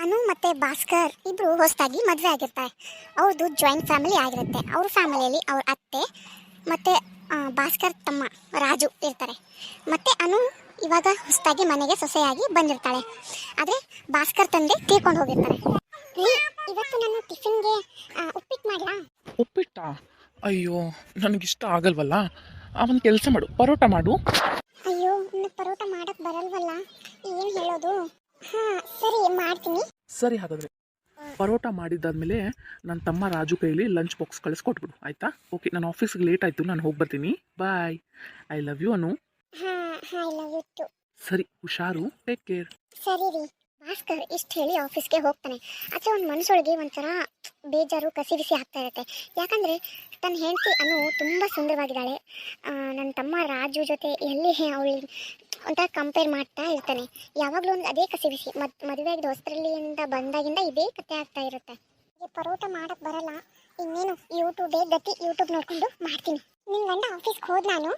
ಅನು ಮತ್ತು ಭಾಸ್ಕರ್ ಇಬ್ಬರು ಹೊಸದಾಗಿ ಮದುವೆ ಆಗಿರ್ತಾರೆ. ಅವ್ರದ್ದು ಜಾಯಿಂಟ್ ಫ್ಯಾಮಿಲಿ ಆಗಿರುತ್ತೆ. ಅವ್ರ ಫ್ಯಾಮಿಲಿಯಲ್ಲಿ ಅವ್ರ ಅತ್ತೆ ಮತ್ತು ಭಾಸ್ಕರ್ ತಮ್ಮ ರಾಜು ಇರ್ತಾರೆ. ಮತ್ತು ಅನು ಇವಾಗ ಹೊಸದಾಗಿ ಮನೆಗೆ ಸೊಸೆಯಾಗಿ ಬಂದಿರ್ತಾಳೆ. ಆದರೆ ಭಾಸ್ಕರ್ ತಂದೆ ತೀರ್ಕೊಂಡು ಹೋಗಿರ್ತಾರೆ. ಇವತ್ತು ನಾನು ಟಿಫಿನ್ಗೆ ಉಪ್ಪಿಟ್ಟು ಮಾಡಿರಾ? ಉಪ್ಪಿಟ್ಟಾ? ಅಯ್ಯೋ, ನನಗಿಷ್ಟ ಆಗಲ್ವಲ್ಲ. ಅವನ ಕೆಲಸ ಮಾಡು, ಪರೋಟ ಮಾಡು. ಅಯ್ಯೋ, ನನಗೆ ಪರೋಟ ಮಾಡಕ್ಕೆ ಬರಲ್ವಲ್ಲ, ಏನು ಹೇಳೋದು? ಹಾಂ ಸರಿ, ಮಾಡ್ತೀನಿ. ಸರಿ, ಹಾಗಾದರೆ ಪರೋಟ ಮಾಡಿದ್ದಾದ್ಮೇಲೆ ನನ್ನ ತಮ್ಮ ರಾಜು ಕೈಲಿ ಲಂಚ್ ಬಾಕ್ಸ್ ಕಳಿಸ್ಕೊಟ್ಬಿಡು, ಆಯಿತಾ? ಓಕೆ, ನಾನು ಆಫೀಸ್ಗೆ ಲೇಟ್ ಆಯಿತು, ನಾನು ಹೋಗಿ ಬರ್ತೀನಿ. ಬಾಯ್. ಐ ಲವ್ ಯು ಅನು. ಹಾಂ ಐ ಲವ್ ಯು ಟು. ಸರಿ, ಹುಷಾರು, ಟೇಕ್ ಕೇರ್. ಸರಿ ರೀ. ಭಾಸ್ಕರ್ ಇಷ್ಟು ಹೇಳಿ ಆಫೀಸ್ಗೆ ಹೋಗ್ತಾನೆ. ಆದರೆ ಅವ್ನ ಮನಸ್ಸೊಳಗೆ ಒಂಥರ ಬೇಜಾರು, ಕಸಿ ಬಿಸಿ ಆಗ್ತಾ ಇರುತ್ತೆ. ಯಾಕಂದರೆ ತನ್ನ ಹೆಂಡತಿ ಅನು ತುಂಬ ಸುಂದರವಾಗಿದ್ದಾಳೆ. ನನ್ನ ತಮ್ಮ ರಾಜು ಜೊತೆ ಎಲ್ಲಿ ಅವಳು ಒಂಥರ ಕಂಪೇರ್ ಮಾಡ್ತಾ ಇರ್ತಾನೆ. ಯಾವಾಗಲೂ ಒಂದು ಅದೇ ಕಸಿ ಬಿಸಿ. ಮದುವೆ ಆಗಿದ್ದು ಹೊಸದ್ರಲ್ಲಿಂದ ಬಂದಾಗಿಂದ ಇದೇ ಕತೆ ಆಗ್ತಾ ಇರುತ್ತೆ. ಪರೋಟ ಮಾಡೋಕ್ಕೆ ಬರಲ್ಲ, ಇನ್ನೇನು ಯೂಟ್ಯೂಬೇ ಗತಿ. ಯೂಟ್ಯೂಬ್ ನೋಡಿಕೊಂಡು ಮಾಡ್ತೀನಿ. ನಿನ್ನ ಗಂಡ ಆಫೀಸ್ಗೆ ಹೋದ್ ನಾನು?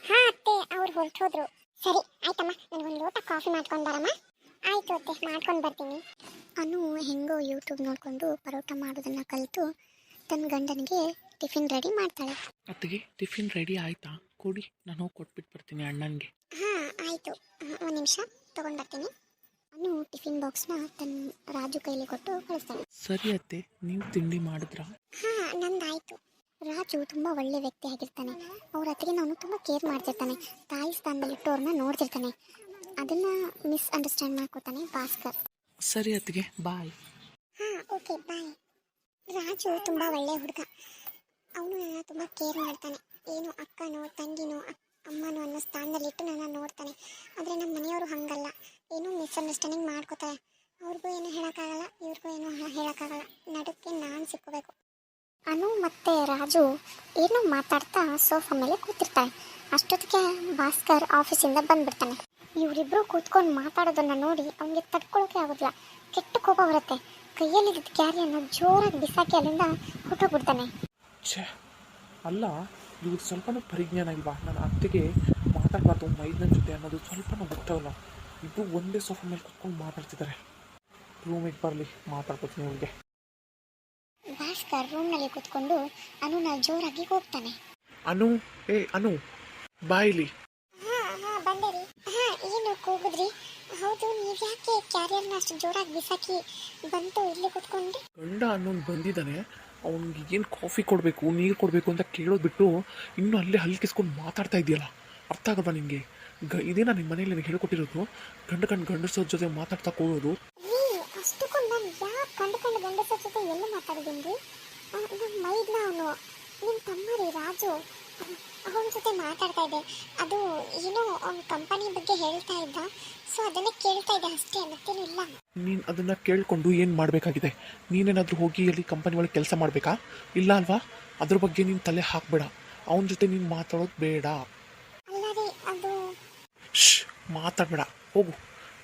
ಹಾಂ ಅತ್ತೆ, ಅವ್ರು ಹೊರಟೋದ್ರು. ಸರಿ ಆಯ್ತಮ್ಮ, ನನಗೊಂದು ಲೋಟ ಕಾಫಿ ಮಾಡ್ಕೊಂಡು ಬರಮ್ಮ. ಆಯಿತು ಅತ್ತೆ, ಮಾಡ್ಕೊಂಡು ಬರ್ತೀನಿ. ಅನು ಹೆಂಗೋ ಯೂಟ್ಯೂಬ್ ನೋಡಿಕೊಂಡು ಪರೋಟ ಮಾಡೋದನ್ನು ಕಲಿತು ತನ್ನ ಗಂಡನಿಗೆ ಟಿಫಿನ್ ರೆಡಿ ಮಾಡ್ತಾಳೆ. ಅತ್ತಿಗೆ, ಟಿಫಿನ್ ರೆಡಿ ಆಯಿತಾ? ಕೊಡಿ, ನಾನು ಹೋಗಿ ಕೊಟ್ಬಿಟ್ಟು ಬರ್ತೀನಿ ಅಣ್ಣನಿಗೆ. ಹಾಂ ಆಯಿತು, ಒಂದು ನಿಮಿಷ ತೊಗೊಂಡು ಬರ್ತೀನಿ. ಅನು ಟಿಫಿನ್ ಬಾಕ್ಸ್ನ ತನ್ನ ರಾಜು ಕೈಲಿ ಕೊಟ್ಟು ಕಳಿಸ್ತಾಳೆ. ಸರಿ ಅತ್ತೆ, ನೀವು ತಿಂಡಿ ಮಾಡಿದ್ರಾ? ಹಾಂ ನಂದಾಯಿತು. ರಾಜು ತುಂಬ ಒಳ್ಳೆ ವ್ಯಕ್ತಿ ಆಗಿರ್ತಾನೆ. ಅವ್ರ ಅತ್ತಿಗೆ ನಾನು ತುಂಬ ಕೇರ್ ಮಾಡ್ತಿರ್ತಾನೆ. ತಾಯಿ ಸ್ಥಾನದಲ್ಲಿಟ್ಟು ಅವ್ರನ್ನ ನೋಡ್ತಿರ್ತಾನೆ. ಅದನ್ನು ಮಿಸ್ಅಂಡರ್ಸ್ಟ್ಯಾಂಡ್ ಮಾಡ್ಕೋತಾನೆ ಭಾಸ್ಕರ್. ಸರಿ ಅತ್ತಿಗೆ, ಬಾಯ್. ಹಾಂ ಓಕೆ ಬಾಯ್. ರಾಜು ತುಂಬ ಒಳ್ಳೆ ಹುಡುಗ. ಅವನು ನನ್ನ ತುಂಬ ಕೇರ್ ಮಾಡ್ತಾನೆ. ಏನು ಅಕ್ಕನೋ ತಂಗಿನೋ ಅಮ್ಮನೋ ಅನ್ನೋ ಸ್ಥಾನದಲ್ಲಿಟ್ಟು ನನ್ನ ನೋಡ್ತಾನೆ. ಆದರೆ ನಮ್ಮ ಮನೆಯವರು ಹಾಗಲ್ಲ, ಏನೋ ಮಿಸ್ಅಂಡರ್ಸ್ಟ್ಯಾಂಡಿಂಗ್ ಮಾಡ್ಕೋತಾರೆ. ಅವ್ರಿಗೂ ಏನೂ ಹೇಳೋಕ್ಕಾಗಲ್ಲ, ಇವ್ರಿಗೂ ಏನೂ ಹೇಳೋಕ್ಕಾಗಲ್ಲ. ನಡುಕ್ಕೆ ನಾನು ಸಿಕ್ಕೋಬೇಕು. ಅನು ಮತ್ತು ರಾಜು ಏನೋ ಮಾತಾಡ್ತಾ ಸೋಫಾ ಮೇಲೆ ಕೂತಿರ್ತಾರೆ. ಅಷ್ಟೊತ್ತಿಗೆ ಭಾಸ್ಕರ್ ಆಫೀಸಿಂದ ಬಂದ್ಬಿಡ್ತಾನೆ. ಇವರಿಬ್ಬರು ಕೂತ್ಕೊಂಡು ಮಾತಾಡೋದನ್ನು ನೋಡಿ ಅವನಿಗೆ ತಡ್ಕೊಳ್ಳೋಕೆ ಆಗೋದಿಲ್ಲ. ಕೆಟ್ಟ ಕೋಪ ಬರುತ್ತೆ. ಕೈಯಲ್ಲಿದ್ದ ಕ್ಯಾರಿಯನ್ನು ಜೋರಾಗಿ ಬಿಸಾಕಿ ಅಲ್ಲಿಂದ ಹೊಟ್ಟೋಗ್ಬಿಡ್ತಾನೆ. ಛೇ, ಅಲ್ಲ, ಇವ್ರು ಸ್ವಲ್ಪನೂ ಪರಿಜ್ಞಾನ ಇಲ್ವಾ? ನನ್ನ ಅತ್ತೆಗೆ ಮಾತಾಡಬಾರ್ದು ಮೈದನ ಜೊತೆ ಅನ್ನೋದು ಸ್ವಲ್ಪನೂ ಗೊತ್ತಾಗಲ್ಲ. ಇಬ್ಬರು ಒಂದೇ ಸೋಫಾ ಮೇಲೆ ಕೂತ್ಕೊಂಡು ಮಾತಾಡ್ತಿದ್ದಾರೆ. ರೂಮಿಗೆ ಬರಲಿ, ಮಾತಾಡ್ಕೊತೀನಿ ಇವ್ರಿಗೆ. ಭಾಸ್ಕರ್ ರೂಮ್ನಲ್ಲಿ ಕೂತ್ಕೊಂಡು ಅನುನ ಜೋರಾಗಿ ಹೋಗ್ತಾನೆ. ಅನು, ಅನು ಬಾಯಿಲಿ. ಹಾಂ ಬಂದೆ ರೀ. ಹಾಂ ಏನು ಕೂಗಿದ್ರಿ? ಹೌದು, ನೀವು ಯಾಕೆ ಕ್ಯಾರಿಯರ್ನ ಅಷ್ಟು ಜೋರಾಗಿ ಬಿಸಾಕಿ ಬಂತು ಇಲ್ಲಿ ಕೂತ್ಕೊಂಡ್ರಿ? ಗಂಡ ಅನ್ನೋನು ಬಂದಿದ್ದಾನೆ, ಅವ್ನಿಗೆ ಏನು ಕಾಫಿ ಕೊಡಬೇಕು, ನೀರು ಕೊಡಬೇಕು ಅಂತ ಕೇಳೋದು ಬಿಟ್ಟು ಇನ್ನೂ ಅಲ್ಲೇ ಹಲ್ಕಿಸ್ಕೊಂಡು ಮಾತಾಡ್ತಾ ಇದೆಯಲ್ಲ, ಅರ್ಥ ಆಗಲ್ವಾ ನಿಮಗೆ? ಇದೇನಾ ನಿಮ್ಮ ಮನೇಲಿ ನನಗೆ ಹೇಳ್ಕೊಟ್ಟಿರೋದು? ಗಂಡಸರ ಜೊತೆ ಮಾತಾಡ್ತಾ ಕೂರೋದು? ಅಷ್ಟಕ್ಕೊಂದು ನಾನು ಯಾಕೆ ಕಂಡು ಗಂಡಸರ ಜೊತೆ ಎಲ್ಲ ಮಾತಾಡಿದ್ದೀನಿ ರೀ? ನಮ್ಮ ಮೈದ್ನ ಅವನು ನಿಮ್ಮ ತಮ್ಮ ರೀ ರಾಜು, ಅವನ ಜೊತೆ ಮಾತಾಡ್ತಾ ಇದ್ದೆ. ಅದು ಏನೋ ಅವ್ನ ಕಂಪನಿ ಬಗ್ಗೆ ಹೇಳ್ತಾ ಇದ್ದ, ಸೊ ಅದನ್ನೇ ಕೇಳ್ತಾ ಇದ್ದೆ ಅಷ್ಟೇ, ಮತ್ತೇನು ಇಲ್ಲ. ನೀನು ಅದನ್ನು ಕೇಳಿಕೊಂಡು ಏನು ಮಾಡಬೇಕಾಗಿದೆ? ನೀನೇನಾದರೂ ಹೋಗಿ ಅಲ್ಲಿ ಕಂಪನಿ ಒಳಗೆ ಕೆಲಸ ಮಾಡಬೇಕಾ? ಇಲ್ಲ ಅಲ್ವಾ? ಅದ್ರ ಬಗ್ಗೆ ನೀನು ತಲೆ ಹಾಕಬೇಡ. ಅವನ ಜೊತೆ ನೀನು ಮಾತಾಡೋದು ಬೇಡ. ಅಲ್ಲ ರೀ, ಅದು ಮಾತಾಡಬೇಡ, ಹೋಗು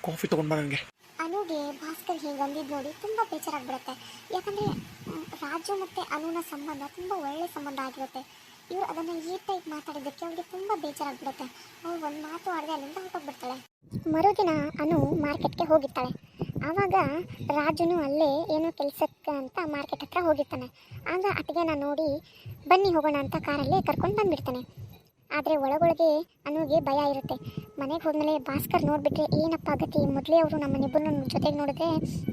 ಕಾಫಿ ತೊಗೊಂಡು ಬಾ ನನಗೆ. ಅನುಗೆ ಭಾಸ್ಕರ್ ಹೀಗೆ ಬಂದಿದ್ದು ನೋಡಿ ತುಂಬ ಬೇಜಾರಾಗ್ಬಿಡುತ್ತೆ. ಯಾಕಂದರೆ ರಾಜು ಮತ್ತು ಅನುನ ಸಂಬಂಧ ತುಂಬ ಒಳ್ಳೆಯ ಸಂಬಂಧ ಆಗಿರುತ್ತೆ. ಇವರು ಅದನ್ನು ಈ ಟೈಪ್ ಮಾತಾಡಿದ್ದಕ್ಕೆ ಅವ್ರಿಗೆ ತುಂಬ ಬೇಜಾರಾಗ್ಬಿಡುತ್ತೆ. ಅವ್ರು ಒಂದು ಮಾತು ಆಡದೆ ಅಲ್ಲಿಂದ ಹೊರಟೋಗ್ಬಿಡ್ತಾಳೆ. ಮರುದಿನ ಅನು ಮಾರ್ಕೆಟ್ಗೆ ಹೋಗಿರ್ತಾಳೆ. ಆವಾಗ ರಾಜುನು ಅಲ್ಲೇ ಏನೋ ಕೆಲಸಕ್ಕೆ ಅಂತ ಮಾರ್ಕೆಟ್ ಹತ್ರ ಹೋಗಿರ್ತಾನೆ. ಆಗ ಅತ್ತಿಗೆನ ನೋಡಿ ಬನ್ನಿ ಹೋಗೋಣ ಅಂತ ಕಾರಲ್ಲೇ ಕರ್ಕೊಂಡು ಬಂದುಬಿಡ್ತಾನೆ. ಆದರೆ ಒಳಗೊಳಗೆ ಅನುಗೆ ಭಯ ಇರುತ್ತೆ. ಮನೆಗೆ ಹೋದ್ಮೇಲೆ ಭಾಸ್ಕರ್ ನೋಡಿಬಿಟ್ರೆ ಏನಪ್ಪ ಗತಿ, ಮೊದಲೇ ಅವರು ನಮ್ಮನ್ನಿಬ್ಬರನ್ನ ಜೊತೆಗೆ ನೋಡಿದ್ರೆ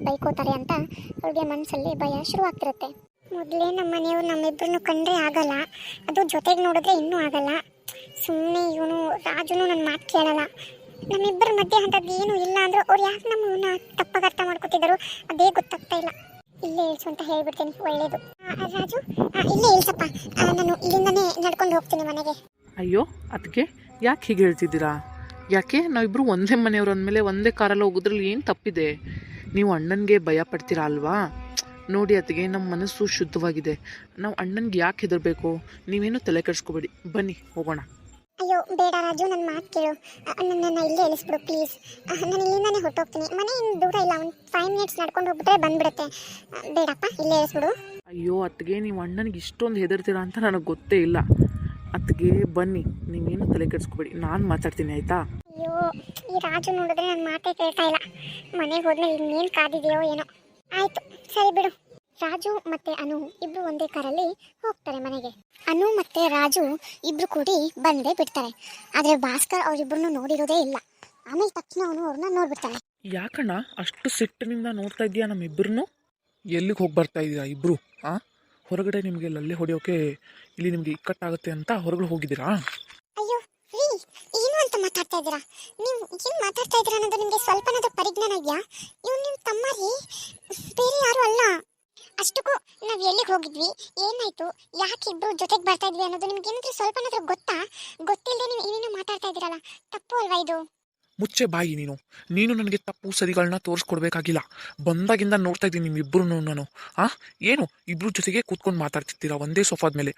ಬೈಕೋತಾರೆ ಅಂತ ಅವಳಿಗೆ ಮನಸ್ಸಲ್ಲಿ ಭಯ ಶುರುವಾಗ್ತಿರುತ್ತೆ. ಮೊದಲೇ ನಮ್ಮ ಮನೆಯವರು ನಮ್ಮಿಬ್ಬರನ್ನು ಕಂಡ್ರೆ ಆಗಲ್ಲ, ಅದು ಜೊತೆಗೆ ನೋಡಿದ್ರೆ ಇನ್ನೂ ಆಗಲ್ಲ. ಸುಮ್ಮನೆ ಇವನು ರಾಜುನು ನನ್ನ ಮಾತು ಕೇಳಲ್ಲ. ನಮ್ಮಿಬ್ಬರ ಮಧ್ಯೆ ಅಂಥದ್ದು ಏನೂ ಇಲ್ಲ ಅಂದರೂ ಅವ್ರು ಯಾಕೆ ನಮ್ಮನ್ನ ತಪ್ಪಾಗಿ ಅರ್ಥ ಮಾಡ್ಕೊತಿದ್ದರು ಅದೇ ಗೊತ್ತಾಗ್ತಾ ಇಲ್ಲ. ಇಲ್ಲೇ ಇಳಿಸು ಅಂತ ಹೇಳ್ಬಿಡ್ತೀನಿ, ಒಳ್ಳೇದು. ರಾಜು ಇಲ್ಲೇ ಇಳಿಸಪ್ಪ, ನಾನು ಇಲ್ಲಿಂದನೇ ನಡ್ಕೊಂಡು ಹೋಗ್ತೀನಿ ಮನೆಗೆ. ಅಯ್ಯೋ ಅದಕ್ಕೆ ಯಾಕೆ ಹೀಗೆ ಹೇಳ್ತಿದ್ದೀರಾ? ಯಾಕೆ? ನಾವಿಬ್ಬರು ಒಂದೇ ಮನೆಯವ್ರು ಅಂದಮೇಲೆ ಒಂದೇ ಕಾರಲ್ಲಿ ಹೋಗೋದ್ರಲ್ಲಿ ಏನು ತಪ್ಪಿದೆ? ನೀವು ಅಣ್ಣನಿಗೆ ಭಯ ಪಡ್ತೀರಾ ಅಲ್ವಾ? ನೋಡಿ ಅತ್ತಿಗೆ, ನಮ್ಮ ಮನಸ್ಸು ಶುದ್ಧವಾಗಿದೆ. ನಾವು ಅಣ್ಣನಿಗೆ ಯಾಕೆ ಹೆದರಬೇಕು? ನೀವೇನು ತಲೆ ಕೆಡಿಸ್ಕೋಬೇಡಿ, ಬನ್ನಿ ಹೋಗೋಣ. ಅಯ್ಯೋ ಬೇಡ ರಾಜು, ನನ್ನ ಮಾತು ಕೇಳು. ನನ್ನನ್ನು ಇಲ್ಲೇ ಇಳಿಸ್ಬಿಡು ಪ್ಲೀಸ್. ನಾನು ಇಲ್ಲಿಂದಾನೇ ಹೊರಟೋಗ್ತೀನಿ. ಮನೆ ಇನ್ನು ದೂರ ಇಲ್ಲ, ಒಂದು 5 ಮಿನಿಟ್ಸ್ ನಡ್ಕೊಂಡು ಹೋಗ್ಬಿಟ್ರೆ ಬಂದ್ಬಿಡುತ್ತೆ. ಬೇಡಪ್ಪ, ಇಲ್ಲೇ ಇಳಿಸ್ಬಿಡು. ಅಯ್ಯೋ ಅತ್ತಿಗೆ, ನೀವು ಅಣ್ಣನಿಗೆ ಇಷ್ಟೊಂದು ಹೆದರ್ತೀರಾ ಅಂತ ನನಗೆ ಗೊತ್ತೇ ಇಲ್ಲ. ಅತ್ತಿಗೆ ಬನ್ನಿ, ನೀವೇನು ತಲೆ ಕೆಡಿಸ್ಕೋಬೇಡಿ, ನಾನು ಮಾತಾಡ್ತೀನಿ ಆಯಿತಾ? ಅಯ್ಯೋ ಈ ರಾಜು ನೋಡಿದ್ರೆ ನನ್ನ ಮಾತೇ ಕೇಳ್ತಾ ಇಲ್ಲ. ಮನೆಗೆ ಹೋದ್ಮೇಲೆ ಇನ್ನೇನು ಕಾದಿದೆಯೋ ಏನೋ. ಆಯ್ತು, ಸರಿ ಬಿಡು. ರಾಜು ಮತ್ತೆ ಅನು ಇಬ್ರು ಒಂದೇ ಕಾರಲ್ಲಿ ಹೋಗ್ತಾರೆ ಮನೆಗೆ. ಅನು ಮತ್ತೆ ರಾಜು ಇಬ್ರು ಕೂಡಿ ಬಂದೇ ಬಿಡ್ತಾರೆ. ಆದ್ರೆ ಭಾಸ್ಕರ್ ಅವರಿಬ್ರು ನೋಡಿರೋದೇ ಇಲ್ಲ. ಆಮೇಲೆ ತಕ್ಷಣ ಅವನು ಅವ್ರನ್ನ ನೋಡ್ಬಿಡ್ತಾನೆ. ಯಾಕಣ್ಣ ಅಷ್ಟು ಸಿಟ್ಟಿನಿಂದ ನೋಡ್ತಾ ಇದೀಯಾ ನಮ್ಮಿಬ್ಬರನ್ನು? ಎಲ್ಲಿಗೆ ಹೋಗಿ ಬರ್ತಾ ಇದ್ದೀರಾ ಇಬ್ಬರು? ಹೊರಗಡೆ ನಿಮಗೆ ಲಲ್ಲೆ ಹೊಡೆಯೋಕೆ ಇಲ್ಲಿ ನಿಮಗೆ ಇಕ್ಕಟ್ಟಾಗುತ್ತೆ ಅಂತ ಹೊರಗಡೆ ಹೋಗಿದ್ದೀರಾ? ಅಯ್ಯೋ ರೀ, ಏನು ಅಂತ ಮಾತಾಡ್ತಾ ಇದ್ದೀರಾ ನೀವು? ಏನು ಮಾತಾಡ್ತಾ ಇದ್ದೀರಾ ಅನ್ನೋದು ನಿಮಗೆ ಸ್ವಲ್ಪನಾದ್ರೂ ಪರಿಜ್ಞಾನ ಇದೆಯಾ? ಇವ್ನು ನಿಮ್ಮ ತಮ್ಮ ರೀ, ಬೇರೆ ಯಾರು ಅಲ್ಲ. ಅಷ್ಟಕ್ಕೂ ನಾವು ಎಲ್ಲಿಗೆ ಹೋಗಿದ್ವಿ, ಏನಾಯ್ತು, ಯಾಕೆ ಇಬ್ರು ಜೊತೆಗೆ ಬರ್ತಾ ಇದ್ವಿ ಅನ್ನೋದು ನಿಮ್ಗೆ ಏನಾದ್ರೂ ಸ್ವಲ್ಪನಾದ್ರೂ ಗೊತ್ತಾ? ಗೊತ್ತಿಲ್ಲದೆ ನೀವು ಏನೇನೋ ಮಾತಾಡ್ತಾ ಇದ್ದೀರಲ್ಲ, ತಪ್ಪು ಅಲ್ವಾ ಇದು? ಮುಚ್ಚೆ ಬಾಯಿ ನೀನು ನನಗೆ ತಪ್ಪು ಸರಿಗಳನ್ನ ತೋರಿಸ್ಕೊಡ್ಬೇಕಾಗಿಲ್ಲ. ಬಂದಾಗಿಂದ ನೋಡ್ತಾ ಇದ್ದೀನಿ ನಿಮ್ಮಿಬ್ಬರು. ನಾನು ಏನು ಇಬ್ರು ಜೊತೆಗೆ ಕೂತ್ಕೊಂಡು ಮಾತಾಡ್ತಿರ್ತೀರಾ ಒಂದೇ ಸೋಫಾದ ಮೇಲೆ,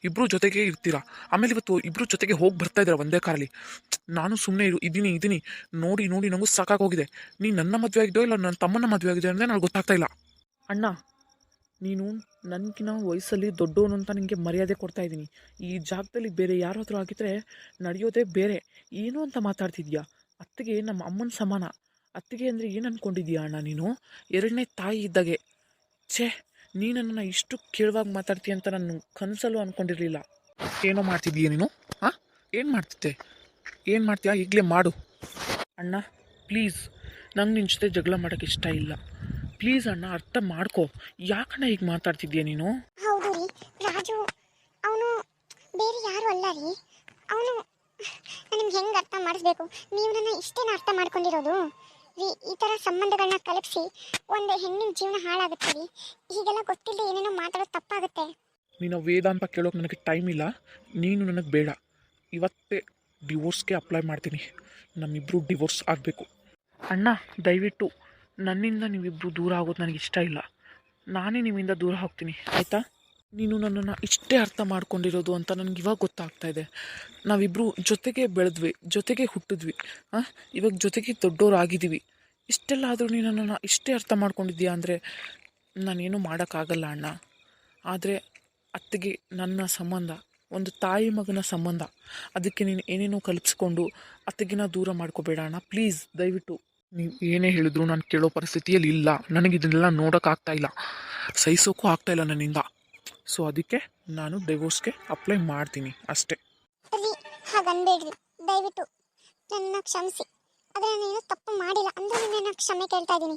ಇಬ್ರು ಜೊತೆಗೆ ಇರ್ತೀರಾ. ಆಮೇಲೆ ಇವತ್ತು ಇಬ್ರು ಜೊತೆಗೆ ಹೋಗಿ ಬರ್ತಾ ಇದ್ದೀರಾ ಒಂದೇ ಕಾರಲ್ಲಿ. ನಾನು ಸುಮ್ಮನೆ ಇದ್ದೀನಿ ನೋಡಿ ನನಗೂ ಸಾಕಾಗೋಗಿದೆ. ನೀನು ನನ್ನ ಮದುವೆ ಆಗಿದೋ ಇಲ್ಲ ನನ್ನ ತಮ್ಮನ ಮದುವೆ ಆಗಿದೆ ಅಂದರೆ ನನಗೆ ಗೊತ್ತಾಗ್ತಾ ಇಲ್ಲ. ಅಣ್ಣ, ನೀನು ನನಗಿನ ವಯಸ್ಸಲ್ಲಿ ದೊಡ್ಡವನು ಅಂತ ನಿನಗೆ ಮರ್ಯಾದೆ ಕೊಡ್ತಾ ಇದ್ದೀನಿ. ಈ ಜಾಗದಲ್ಲಿ ಬೇರೆ ಯಾರಾದರೂ ಆಗಿದ್ರೆ ನಡೆಯೋದೇ ಬೇರೆ. ಏನು ಅಂತ ಮಾತಾಡ್ತಿದ್ಯಾ? ಅತ್ತಿಗೆ ನಮ್ಮ ಅಮ್ಮನ ಸಮಾನ. ಅತ್ತಿಗೆ ಅಂದರೆ ಏನು ಅಂದ್ಕೊಂಡಿದ್ಯಾ ಅಣ್ಣ ನೀನು? ಎರಡನೇ ತಾಯಿ ಇದ್ದಾಗೆ. ಛೇ, ನೀನನ್ನು ಇಷ್ಟು ಕೇಳುವಾಗ ಮಾತಾಡ್ತೀಯ ಅಂತ ನಾನು ಕನಸಲ್ಲೂ ಅಂದ್ಕೊಂಡಿರಲಿಲ್ಲ. ಏನೋ ಮಾಡ್ತಿದ್ದೀಯ ನೀನು? ಏನು ಮಾಡ್ತಿದ್ದೆ? ಏನು ಮಾಡ್ತೀಯಾ? ಈಗಲೇ ಮಾಡು. ಅಣ್ಣ ಪ್ಲೀಸ್, ನಂಗೆ ನಿನ್ನ ಜೊತೆ ಜಗಳ ಮಾಡೋಕ್ಕೆ ಇಷ್ಟ ಇಲ್ಲ. ಪ್ಲೀಸ್ ಅಣ್ಣ, ಅರ್ಥ ಮಾಡ್ಕೋ. ಯಾಕಣ್ಣ ಹೀಗೆ ಮಾತಾಡ್ತಿದ್ಯಾ ನೀನು? ಹೌದು ರೀ, ರಾಜು ಅವನು ಬೇರೆ ಯಾರು ಅಲ್ಲ ರೀ. ಅವನು ನಿಮ್ಗೆ ಹೆಂಗೆ ಅರ್ಥ ಮಾಡಿಸ್ಬೇಕು? ನೀವು ನನ್ನ ಇಷ್ಟೇನ ಅರ್ಥ ಮಾಡ್ಕೊಂಡಿರೋದು ರೀ? ಈ ಥರ ಸಂಬಂಧಗಳನ್ನ ಕಲಪಿಸಿ ಒಂದು ಹೆಣ್ಣಿನ ಜೀವನ ಹಾಳಾಗುತ್ತೆ ರೀ. ಹೀಗೆಲ್ಲ ಗೊತ್ತಿಲ್ಲದೆ ಏನೇನೋ ಮಾತಾಡೋದು ತಪ್ಪಾಗುತ್ತೆ. ನೀನು ವೇದಾಂತ ಕೇಳೋಕೆ ನನಗೆ ಟೈಮ್ ಇಲ್ಲ. ನೀನು ನನಗೆ ಬೇಡ. ಇವತ್ತೇ ಡಿವೋರ್ಸ್ಗೆ ಅಪ್ಲೈ ಮಾಡ್ತೀನಿ. ನಮ್ಮಿಬ್ಬರು ಡಿವೋರ್ಸ್ ಆಗಬೇಕು. ಅಣ್ಣ ದಯವಿಟ್ಟು ನನ್ನಿಂದ ನೀವಿಬ್ಬರು ದೂರ ಆಗೋದು ನನಗೆ ಇಷ್ಟ ಇಲ್ಲ. ನಾನೇ ನಿಮ್ಮಿಂದ ದೂರ ಹೋಗ್ತೀನಿ, ಆಯಿತಾ? ನೀನು ನನ್ನನ್ನು ಇಷ್ಟೇ ಅರ್ಥ ಮಾಡ್ಕೊಂಡಿರೋದು ಅಂತ ನನಗೆ ಇವಾಗ ಗೊತ್ತಾಗ್ತಾ ಇದೆ. ನಾವಿಬ್ಬರು ಜೊತೆಗೆ ಬೆಳೆದ್ವಿ, ಜೊತೆಗೆ ಹುಟ್ಟಿದ್ವಿ, ಇವಾಗ ಜೊತೆಗೆ ದೊಡ್ಡವರು ಆಗಿದ್ದೀವಿ. ಇಷ್ಟೆಲ್ಲ ಆದರೂ ನೀನು ನನ್ನನ್ನು ಇಷ್ಟೇ ಅರ್ಥ ಮಾಡ್ಕೊಂಡಿದ್ದೀಯಾ ಅಂದರೆ ನಾನೇನು ಮಾಡೋಕ್ಕಾಗಲ್ಲ ಅಣ್ಣ. ಆದರೆ ಅತ್ತಿಗೆ ನನ್ನ ಸಂಬಂಧ ಒಂದು ತಾಯಿ ಮಗನ ಸಂಬಂಧ. ಅದಕ್ಕೆ ನೀನು ಏನೇನೋ ಕಲ್ಪಿಸ್ಕೊಂಡು ಅತ್ತಿಗೆನ ದೂರ ಮಾಡ್ಕೋಬೇಡ ಅಣ್ಣ, ಪ್ಲೀಸ್ ದಯವಿಟ್ಟು. ನೀವು ಏನೇ ಹೇಳಿದ್ರು ನಾನು ಕೇಳೋ ಪರಿಸ್ಥಿತಿಯಲ್ಲಿ ಇಲ್ಲ. ನನಗಿದನ್ನೆಲ್ಲ ನೋಡೋಕ್ಕಾಗ್ತಾ ಇಲ್ಲ, ಸಹಿಸೋಕ್ಕೂ ಆಗ್ತಾಯಿಲ್ಲ ನನ್ನಿಂದ. ಸೊ ಅದಕ್ಕೆ ನಾನು ಡಿವೋರ್ಸ್ಗೆ ಅಪ್ಲೈ ಮಾಡ್ತೀನಿ ಅಷ್ಟೇ. ರೀ, ಹಾಗನ್ಬೇಡ್ರಿ ದಯವಿಟ್ಟು. ನನ್ನ ಕ್ಷಮಿಸಿ. ಆದರೆ ನಾನೇನು ತಪ್ಪು ಮಾಡಿಲ್ಲ ಅಂದರೆ ನಿನ್ನ ಕ್ಷಮೆ ಕೇಳ್ತಾ ಇದ್ದೀನಿ.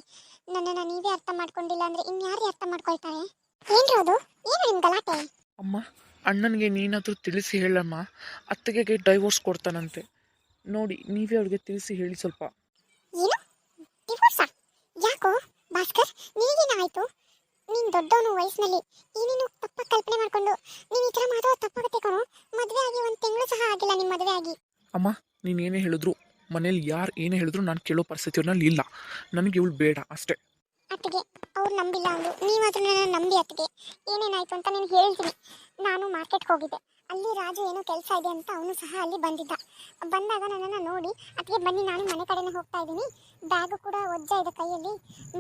ನನ್ನನ್ನು ನೀವೇ ಅರ್ಥ ಮಾಡ್ಕೊಂಡಿಲ್ಲ ಅಂದರೆ ಇನ್ಯಾರು ಅರ್ಥ ಮಾಡ್ಕೊಳ್ತಾರೆ? ಏನ್ರಿ ಅದು? ಏನು ನಿಮ್ಮ ಗಲಾಟೆ? ಅಮ್ಮ, ಅಣ್ಣನಿಗೆ ನೀನಾದರೂ ತಿಳಿಸಿ ಹೇಳಮ್ಮ. ಅತ್ತಿಗೆಗೆ ಡೈವೋರ್ಸ್ ಕೊಡ್ತಾನಂತೆ. ನೋಡಿ, ನೀವೇ ಅವ್ರಿಗೆ ತಿಳಿಸಿ ಹೇಳಿ ಸ್ವಲ್ಪ. ಏನು ಡಿವೋರ್ಸಾ? ಯಾಕೋ ಭಾಸ್ಕರ್, ನಿನಗೇನಾಯಿತು? ನೀನು ದೊಡ್ಡವನು ವಯಸ್ಸಿನಲ್ಲಿ, ಏನೇನು ತಪ್ಪ ಕಲ್ಪನೆ ಮಾಡ್ಕೊಂಡು ನೀನು ಈ ಥರ ಮಾಡೋದು ತಪ್ಪಾಗುತ್ತೆ ಕಣೋ. ಮದುವೆ ಆಗಿ 1 ತಿಂಗಳು ಸಹ ಆಗಿಲ್ಲ ನಿಮ್ಮ ಮದುವೆ ಆಗಿ. ಅಮ್ಮ, ನೀನು ಏನೇ ಹೇಳಿದ್ರು, ಮನೇಲಿ ಯಾರು ಏನೇ ಹೇಳಿದ್ರು ನಾನು ಕೇಳೋ ಪರಿಸ್ಥಿತಿಯಲ್ಲಿ ಇಲ್ಲ. ನನಗೆ ಇವಳು ಬೇಡ ಅಷ್ಟೇ. ಅತ್ತಿಗೆ ಅವ್ರು ನಂಬಿಲ್ಲ ಅಂದರು, ನೀವಾದ್ರೂ ನನ್ನ ನಂಬಿ ಅತ್ತಿಗೆ. ಏನೇನಾಯಿತು ಅಂತ ನೀನು ಹೇಳ್ತೀನಿ. ನಾನು ಮಾರ್ಕೆಟ್ಗೆ ಹೋಗಿದ್ದೆ. ಅಲ್ಲಿ ರಾಜು ಏನೋ ಕೆಲಸ ಇದೆ ಅಂತ ಅವನು ಸಹ ಅಲ್ಲಿ ಬಂದಿದ್ದ. ಬಂದಾಗ ನನ್ನನ್ನು ನೋಡಿ ಅತ್ತಿಗೆ ಬನ್ನಿ ನಾನು ಮನೆ ಕಡೆನೇ ಹೋಗ್ತಾ ಇದ್ದೀನಿ, ಬ್ಯಾಗು ಕೂಡ ಒಜ್ಜ ಇದೆ ಕೈಯಲ್ಲಿ,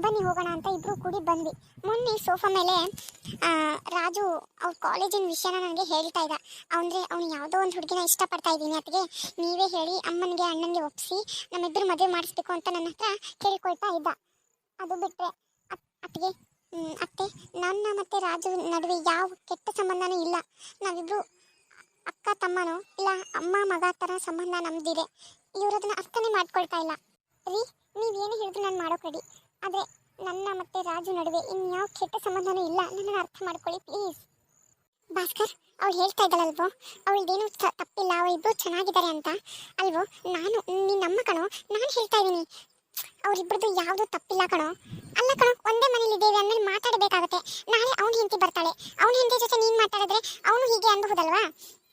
ಬನ್ನಿ ಹೋಗೋಣ ಅಂತ ಇಬ್ಬರು ಕೂಡಿ ಬಂದ್ವಿ. ಮೊನ್ನೆ ಸೋಫಾ ಮೇಲೆ ರಾಜು ಅವ್ರ ಕಾಲೇಜಿನ ವಿಷಯನ ನನಗೆ ಹೇಳ್ತಾ ಇದ್ದ. ಅವನು ಯಾವುದೋ ಒಂದು ಹುಡುಗಿನ ಇಷ್ಟಪಡ್ತಾ ಇದ್ದೀನಿ ಅತ್ತಿಗೆ, ನೀವೇ ಹೇಳಿ ಅಮ್ಮನಿಗೆ ಅಣ್ಣನಿಗೆ ಒಪ್ಪಿಸಿ ನಮ್ಮಿಬ್ಬರು ಮದುವೆ ಮಾಡಿಸ್ಬೇಕು ಅಂತ ನನ್ನ ಹತ್ರ ಕೇಳ್ಕೊಳ್ತಾ ಇದ್ದ. ಅದು ಬಿಟ್ಟರೆ ಅತ್ತಿಗೆ ಅತ್ತೆ, ನನ್ನ ಮತ್ತು ರಾಜು ನಡುವೆ ಯಾವ ಕೆಟ್ಟ ಸಂಬಂಧನೂ ಇಲ್ಲ. ನಾವಿಬ್ಬರು ಅಕ್ಕ ತಮ್ಮನೋ ಇಲ್ಲ ಅಮ್ಮ ಮಗ ಥರ ಸಂಬಂಧ ನಮ್ದಿದೆ. ಇವರು ಅದನ್ನು ಅರ್ಥನೇ ಮಾಡ್ಕೊಳ್ತಾ ಇಲ್ಲ ರೀ. ನೀವೇನು ಹೇಳಿದ್ರು ನಾನು ಮಾಡೋಕೆ ರೆಡಿ. ಆದರೆ ನನ್ನ ಮತ್ತು ರಾಜು ನಡುವೆ ಇನ್ಯಾವ ಕೆಟ್ಟ ಸಂಬಂಧನೂ ಇಲ್ಲ. ನನ್ನನ್ನು ಅರ್ಥ ಮಾಡ್ಕೊಳ್ಳಿ ಪ್ಲೀಸ್. ಭಾಸ್ಕರ್, ಅವಳು ಹೇಳ್ತಾ ಇದ್ದಾಳಲ್ವೋ, ಅವಳಿಗೇನು ತಪ್ಪಿಲ್ಲ, ಅವಳಿಬ್ಬರು ಚೆನ್ನಾಗಿದ್ದಾರೆ ಅಂತ ಅಲ್ವೋ? ನಿನ್ನಮ್ಮ ಕಣೋ, ನಾನು ಹೇಳ್ತಾ ಇದ್ದೀನಿ ಅವರಿಬ್ಬರದು ಯಾವುದೂ ತಪ್ಪಿಲ್ಲ ಕಣೋ. ಅಲ್ಲ ಕಣೋ, ಒಂದೇ ಮನೇಲಿ ಇದ್ದೇವೆ ಅಂದಮೇಲೆ ಮಾತಾಡಬೇಕಾಗತ್ತೆ. ನಾಳೆ ಅವ್ನ ಹೆಂಡತಿ ಬರ್ತಾಳೆ, ಅವ್ನ ಹೆಂಡತಿ ಜೊತೆ ನೀನು ಮಾತಾಡಿದ್ರೆ ಅವನು ಹೀಗೆ ಅನ್ಬಹುದಲ್ವಾ?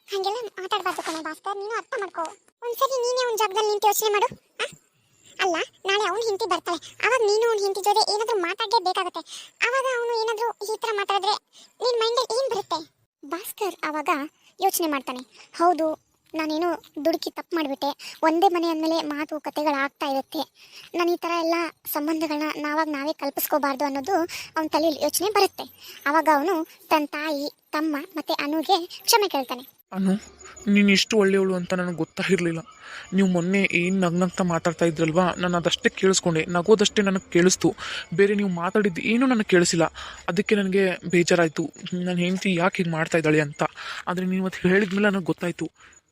ಹಾಗೆಲ್ಲ ಮಾತಾಡಬಾರ್ದು ಕಣೋ ಭಾಸ್ಕರ್, ನೀನು ಅರ್ಥ ಮಾಡ್ಕೋ. ಒಂದ್ಸರಿ ನೀನೇ ಅವ್ನ ಜಾಗದಲ್ಲಿ ನಿಂತು ಯೋಚನೆ ಮಾಡು. ಅಲ್ಲ, ನಾಳೆ ಅವ್ನ ಹೆಂಡತಿ ಬರ್ತಾಳೆ, ಆವಾಗ ನೀನು ಅವ್ನ ಹೆಂಡತಿ ಜೊತೆ ಏನಾದರೂ ಮಾತಾಡಲೇಬೇಕಾಗತ್ತೆ. ಆವಾಗ ಅವನು ಏನಾದರೂ ಈ ಥರ ಮಾತಾಡಿದ್ರೆ ನಿನ್ನ ಮೈಂಡಲ್ಲಿ ಏನು ಬರುತ್ತೆ? ಭಾಸ್ಕರ್ ಆವಾಗ ಯೋಚನೆ ಮಾಡ್ತಾನೆ, ಹೌದು ನಾನೇನು ದುಡುಕಿ ತಪ್ಪು ಮಾಡಿಬಿಟ್ಟೆ. ಒಂದೇ ಮನೆ ಅಂದಮೇಲೆ ಮಾತುಕತೆಗಳಾಗ್ತಾ ಇರುತ್ತೆ. ನಾನು ಈ ಥರ ಎಲ್ಲ ಸಂಬಂಧಗಳನ್ನ ನಾವೇ ಕಲ್ಪಿಸ್ಕೋಬಾರ್ದು ಅನ್ನೋದು ಅವನ ತಲೆಯಲ್ಲಿ ಯೋಚನೆ ಬರುತ್ತೆ. ಆವಾಗ ಅವನು ತನ್ನ ತಾಯಿ, ತಮ್ಮ ಮತ್ತು ಅನುಗೆ ಕ್ಷಮೆ ಕೇಳ್ತಾನೆ. ಅನು, ನೀನು ಇಷ್ಟು ಒಳ್ಳೆಯವಳು ಅಂತ ನನಗೆ ಗೊತ್ತಾಗಿರಲಿಲ್ಲ. ನೀವು ಮೊನ್ನೆ ಏನು ನಗ್ನಗ್ತಾ ಮಾತಾಡ್ತಾ ಇದ್ರಲ್ವಾ, ನಾನು ಅದಷ್ಟೇ ಕೇಳಿಸ್ಕೊಂಡೆ. ನಗೋದಷ್ಟೇ ನನಗೆ ಕೇಳಿಸ್ತು, ಬೇರೆ ನೀವು ಮಾತಾಡಿದ್ದು ಏನೂ ನನಗೆ ಕೇಳಿಸಿಲ್ಲ. ಅದಕ್ಕೆ ನನಗೆ ಬೇಜಾರಾಯಿತು, ನನ್ನ ಹೆಂಡತಿ ಯಾಕೆ ಹೀಗೆ ಮಾಡ್ತಾ ಇದ್ದಾಳೆ ಅಂತ. ಆದರೆ ನೀವು ಅದು ಹೇಳಿದ್ಮೇಲೆ ನನಗೆ ಗೊತ್ತಾಯಿತು.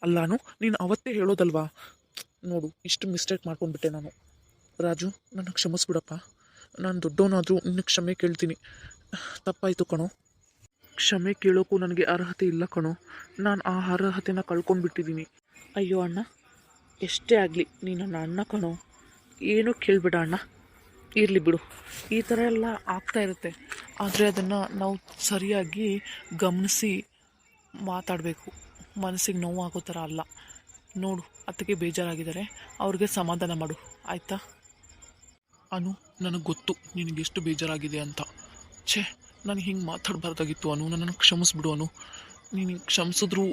ಅಲ್ಲಾನು ನೀನು ಅವತ್ತೇ ಹೇಳೋದಲ್ವಾ. ನೋಡು, ಇಷ್ಟು ಮಿಸ್ಟೇಕ್ ಮಾಡ್ಕೊಂಡ್ಬಿಟ್ಟೆ ನಾನು. ರಾಜು, ನನ್ನ ಕ್ಷಮಿಸ್ಬಿಡಪ್ಪ. ನಾನು ದೊಡ್ಡವನಾದರೂ ನಿನ್ನ ಕ್ಷಮೆ ಕೇಳ್ತೀನಿ. ತಪ್ಪಾಯಿತು ಕಣೋ. ಕ್ಷಮೆ ಕೇಳೋಕ್ಕೂ ನನಗೆ ಅರ್ಹತೆ ಇಲ್ಲ ಕಣೋ. ನಾನು ಆ ಅರ್ಹತೆನ ಕಳ್ಕೊಂಡ್ಬಿಟ್ಟಿದ್ದೀನಿ. ಅಯ್ಯೋ ಅಣ್ಣ, ಎಷ್ಟೇ ಆಗಲಿ ನೀನು ನನ್ನ ಅಣ್ಣ ಕಣೋ, ಏನೂ ಕೇಳಬೇಡ ಅಣ್ಣ. ಇರಲಿ ಬಿಡು, ಈ ಥರ ಎಲ್ಲ ಆಗ್ತಾ ಇರುತ್ತೆ. ಆದರೆ ಅದನ್ನು ನಾವು ಸರಿಯಾಗಿ ಗಮನಿಸಿ ಮಾತಾಡಬೇಕು. ಮನಸ್ಸಿಗೆ ನೋವಾಗೋ ಥರ ಅಲ್ಲ. ನೋಡು, ಅದಕ್ಕೆ ಬೇಜಾರಾಗಿದ್ದಾರೆ, ಅವ್ರಿಗೆ ಸಮಾಧಾನ ಮಾಡು, ಆಯಿತಾ? ಅನು, ನನಗೆ ಗೊತ್ತು ನಿನಗೆಷ್ಟು ಬೇಜಾರಾಗಿದೆ ಅಂತ. ಛೇ, ನಾನು ಹಿಂಗೆ ಮಾತಾಡಬಾರ್ದಾಗಿತ್ತು ಅನು. ನನ್ನನ್ನು ಕ್ಷಮಿಸ್ಬಿಡು ಅನು. ನೀನು ಕ್ಷಮಿಸಿದ್ರೂ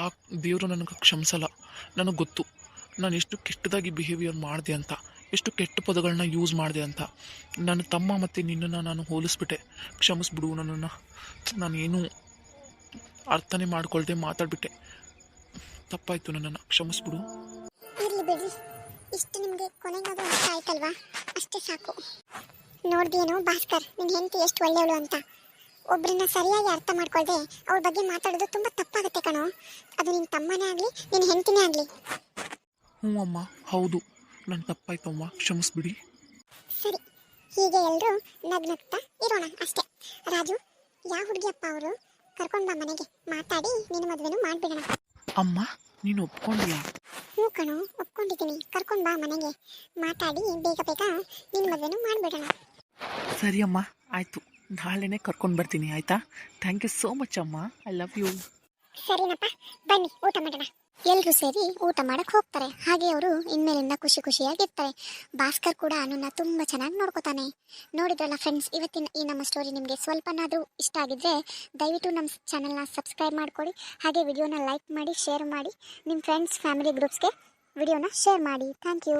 ಆ ದೇವರು ನನಗೆ ಕ್ಷಮಿಸಲ್ಲ. ನನಗೆ ಗೊತ್ತು ನಾನು ಎಷ್ಟು ಕೆಟ್ಟದಾಗಿ ಬಿಹೇವಿಯರ್ ಮಾಡಿದೆ ಅಂತ, ಎಷ್ಟು ಕೆಟ್ಟ ಪದಗಳನ್ನ ಯೂಸ್ ಮಾಡಿದೆ ಅಂತ. ನನ್ನ ತಮ್ಮ ಮತ್ತು ನಿನ್ನನ್ನು ನಾನು ಹೋಲಿಸ್ಬಿಟ್ಟೆ. ಕ್ಷಮಿಸ್ಬಿಡು ನನ್ನನ್ನು. ನಾನೇನು ಅರ್ಥನೇ ಮಾಡ್ಕೊಳ್ದೆ ಮಾತಾಡ್ಬಿಟ್ಟೆ. ತಪ್ಪಾಯಿತು, ನನ್ನನ್ನು ಕ್ಷಮಿಸ್ಬಿಡು. ಇರ್ಲಿ ಬಿಡ್ರಿ, ಇಷ್ಟು ನಿಮಗೆ ಕೊನೆಗಾದ್ರೂ ಅರ್ಥ ಆಯ್ತಲ್ವಾ, ಅಷ್ಟೇ ಸಾಕು. ನೋಡ್ದೇನು ಭಾಸ್ಕರ್, ನಿನ್ನ ಹೆಂಡತಿ ಎಷ್ಟು ಒಳ್ಳೆಯವಳು ಅಂತ. ಒಬ್ಬರನ್ನ ಸರಿಯಾಗಿ ಅರ್ಥ ಮಾಡ್ಕೊಳ್ದೆ ಅವ್ರ ಬಗ್ಗೆ ಮಾತಾಡೋದು ತುಂಬ ತಪ್ಪಾಗುತ್ತೆ ಕಣೋ. ಅದು ನಿನ್ನ ತಮ್ಮನೇ ಆಗಲಿ, ನಿನ್ನ ಹೆಂಡತಿನೇ ಆಗಲಿ. ಹ್ಞೂ ಅಮ್ಮ, ಹೌದು, ನನ್ನ ತಪ್ಪಾಯ್ತಮ್ಮ, ಕ್ಷಮಿಸ್ಬಿಡಿ. ಸರಿ, ಹೀಗೆ ಎಲ್ಲರೂ ನಗ್ನಗ್ತಾ ಇರೋಣ ಅಷ್ಟೇ. ರಾಜು, ಯಾವ ಹುಡುಗಿಯಪ್ಪ ಅವರು? ಕರ್ಕೊಂಡು ಬಾ ಮನೆಗೆ, ಮಾತಾಡಿ ನಿನ್ನ ಮದುವೆನೂ ಮಾಡಿಬಿಡೋಣ. ಅಮ್ಮ, ನೀನು ಒಪ್ಕೊಂಡ್ಯಾ? ಹ್ಞೂ ಕಣೋ, ಒಪ್ಕೊಂಡಿದ್ದೀನಿ. ಕರ್ಕೊಂಡು ಬಾ ಮನೆಗೆ, ಮಾತಾಡಿ ಬೇಗ ಬೇಗ ನಿನ್ನ ಮದುವೆನೂ ಮಾಡಿಬಿಡೋಣ. ಸರಿ ಅಮ್ಮ, ಆಯಿತು, ನಾಳೆನೇ ಕರ್ಕೊಂಡು ಬರ್ತೀನಿ, ಆಯಿತಾ? ಥ್ಯಾಂಕ್ ಯು ಸೋ ಮಚ್ ಅಮ್ಮ, ಐ ಲವ್ ಯು. ಸರಿನಪ್ಪ, ಬನ್ನಿ ಊಟ ಮಾಡೋಣ. ಎಲ್ಲರೂ ಸೇರಿ ಊಟ ಮಾಡಕ್ಕೆ ಹೋಗ್ತಾರೆ. ಹಾಗೆ ಅವರು ಇನ್ಮೇಲಿಂದ ಖುಷಿ ಖುಷಿಯಾಗಿರ್ತಾರೆ. ಭಾಸ್ಕರ್ ಕೂಡ ಅನುನ ತುಂಬ ಚೆನ್ನಾಗಿ ನೋಡ್ಕೋತಾನೆ. ನೋಡಿದ್ರಲ್ಲ ಫ್ರೆಂಡ್ಸ್, ಇವತ್ತಿನ ಈ ನಮ್ಮ ಸ್ಟೋರಿ ನಿಮಗೆ ಸ್ವಲ್ಪನಾದರೂ ಇಷ್ಟ ಆಗಿದ್ರೆ ದಯವಿಟ್ಟು ನಮ್ಮ ಚಾನಲ್ನ ಸಬ್ಸ್ಕ್ರೈಬ್ ಮಾಡಿಕೊಡಿ. ಹಾಗೆ ವಿಡಿಯೋನ ಲೈಕ್ ಮಾಡಿ, ಶೇರ್ ಮಾಡಿ, ನಿಮ್ಮ ಫ್ರೆಂಡ್ಸ್ ಫ್ಯಾಮಿಲಿ ಗ್ರೂಪ್ಸ್ಗೆ ವಿಡಿಯೋನ ಶೇರ್ ಮಾಡಿ. Thank you.